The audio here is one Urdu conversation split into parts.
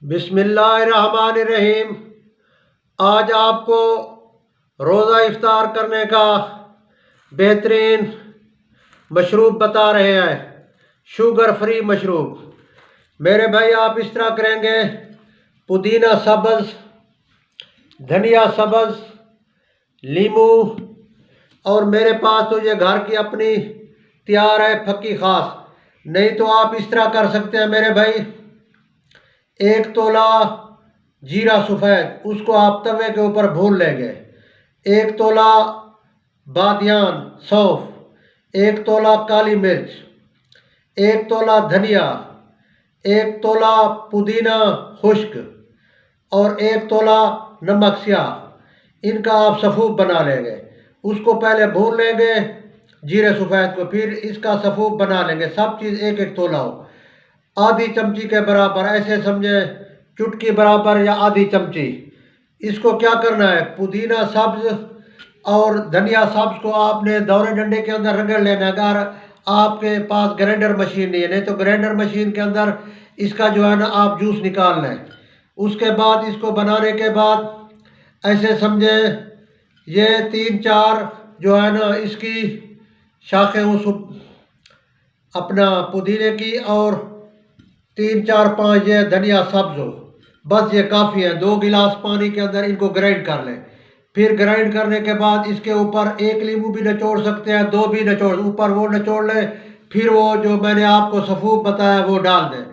بسم اللہ الرحمن الرحیم۔ آج آپ کو روزہ افطار کرنے کا بہترین مشروب بتا رہے ہیں، شوگر فری مشروب۔ میرے بھائی آپ اس طرح کریں گے: پودینہ سبز، دھنیا سبز، لیمو، اور میرے پاس تو یہ گھر کی اپنی تیار ہے پھکی خاص، نہیں تو آپ اس طرح کر سکتے ہیں میرے بھائی۔ 1 تولہ جیرا سفید، اس کو آپ توے کے اوپر بھون لیں گے۔ 1 تولہ بادیان سونف، 1 تولہ کالی مرچ، 1 تولہ دھنیا، 1 تولہ پودینہ خشک، اور 1 تولہ نمک سیاہ۔ ان کا آپ سفوف بنا لیں گے۔ اس کو پہلے بھون لیں گے جیرے سفید کو، پھر اس کا سفوف بنا لیں گے۔ سب چیز 1 تولہ ہو، آدھی چمچی کے برابر، ایسے سمجھے چٹکی برابر یا آدھی چمچی۔ اس کو کیا کرنا ہے، پودینہ سبز اور دھنیا سبز کو آپ نے دورے ڈنڈے کے اندر رگڑ لینا ہے، اگر آپ کے پاس گرینڈر مشین نہیں ہے، نہیں تو گرینڈر مشین کے اندر اس کا جو ہے نا آپ جوس نکال لیں۔ اس کے بعد اس کو بنانے کے بعد ایسے سمجھے یہ 3-4 جو ہے نا اس کی شاخیں اپنا پودینے کی، اور 3-4-5 یہ دھنیا سبز ہو، بس یہ کافی ہے۔ 2 گلاس پانی کے اندر ان کو گرائنڈ کر لیں۔ پھر گرائنڈ کرنے کے بعد اس کے اوپر 1 لیمو بھی نچوڑ سکتے ہیں، 2 بھی نچوڑ، اوپر وہ نچوڑ لیں، پھر وہ جو میں نے آپ کو سفوف بتایا وہ ڈال دیں۔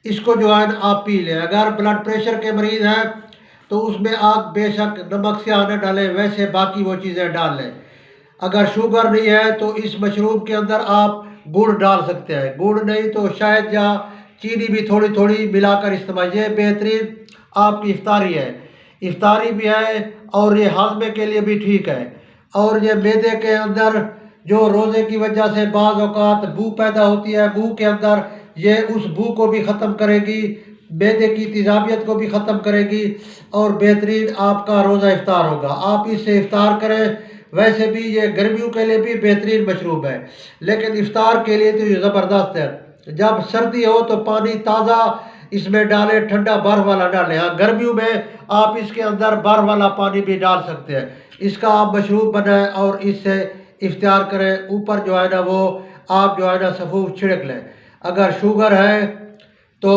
اس کو جو ہے نا آپ پی لیں۔ اگر بلڈ پریشر کے مریض ہیں تو اس میں آپ بے شک نمک سیاہ نہ ڈالیں، ویسے باقی وہ چیزیں ڈال لیں۔ اگر شوگر نہیں ہے تو اس مشروب کے اندر آپ گڑ ڈال سکتے ہیں، گڑ نہیں تو شہد یا چینی بھی تھوڑی تھوڑی ملا کر استعمال۔ یہ بہترین آپ کی افطاری ہے، افطاری بھی ہے اور یہ ہاضمے کے لیے بھی ٹھیک ہے، اور یہ معدے کے اندر جو روزے کی وجہ سے بعض اوقات بو پیدا ہوتی ہے، بو کے اندر یہ اس بو کو بھی ختم کرے گی، معدے کی تیزابیت کو بھی ختم کرے گی، اور بہترین آپ کا روزہ افطار ہوگا۔ آپ اس سے افطار کریں۔ ویسے بھی یہ گرمیوں کے لیے بھی بہترین مشروب ہے، لیکن افطار کے لیے تو یہ زبردست ہے۔ جب سردی ہو تو پانی تازہ اس میں ڈالیں، ٹھنڈا برف والا ڈالیں۔ ہاں گرمیوں میں آپ اس کے اندر برف والا پانی بھی ڈال سکتے ہیں۔ اس کا آپ مشروب بنائیں اور اس سے افطار کریں۔ اوپر جو ہے نا وہ آپ جو ہے نا سفوف چھڑک لیں۔ اگر شوگر ہے تو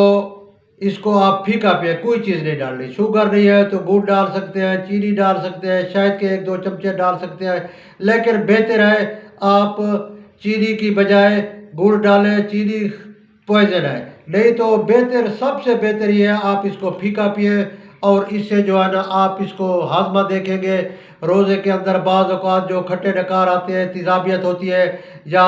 اس کو آپ پھیکا پئیں، کوئی چیز نہیں ڈالنی۔ شوگر نہیں ہے تو گڑ ڈال سکتے ہیں، چینی ڈال سکتے ہیں، شہد کے 1-2 چمچے ڈال سکتے ہیں، لیکن بہتر ہے آپ چینی کی بجائے گڑ ڈالیں۔ چینی پوائزن ہے، نہیں تو بہتر، سب سے بہتر یہ ہے آپ اس کو پھیکا پئیں، اور اس سے جو ہے نا آپ اس کو ہاضمہ دیکھیں گے۔ روزے کے اندر بعض اوقات جو کھٹے ڈکار آتے ہیں، تیزابیت ہوتی ہے یا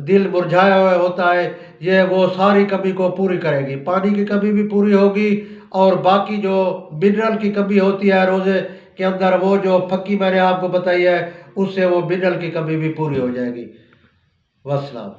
دل مرجھایا ہوا ہوتا ہے، یہ وہ ساری کمی کو پوری کرے گی۔ پانی کی کمی بھی پوری ہوگی، اور باقی جو منرل کی کمی ہوتی ہے روزے کے اندر، وہ جو پھکی میں نے آپ کو بتائی ہے، اس سے وہ منرل کی کمی بھی پوری ہو جائے گی۔ والسلام۔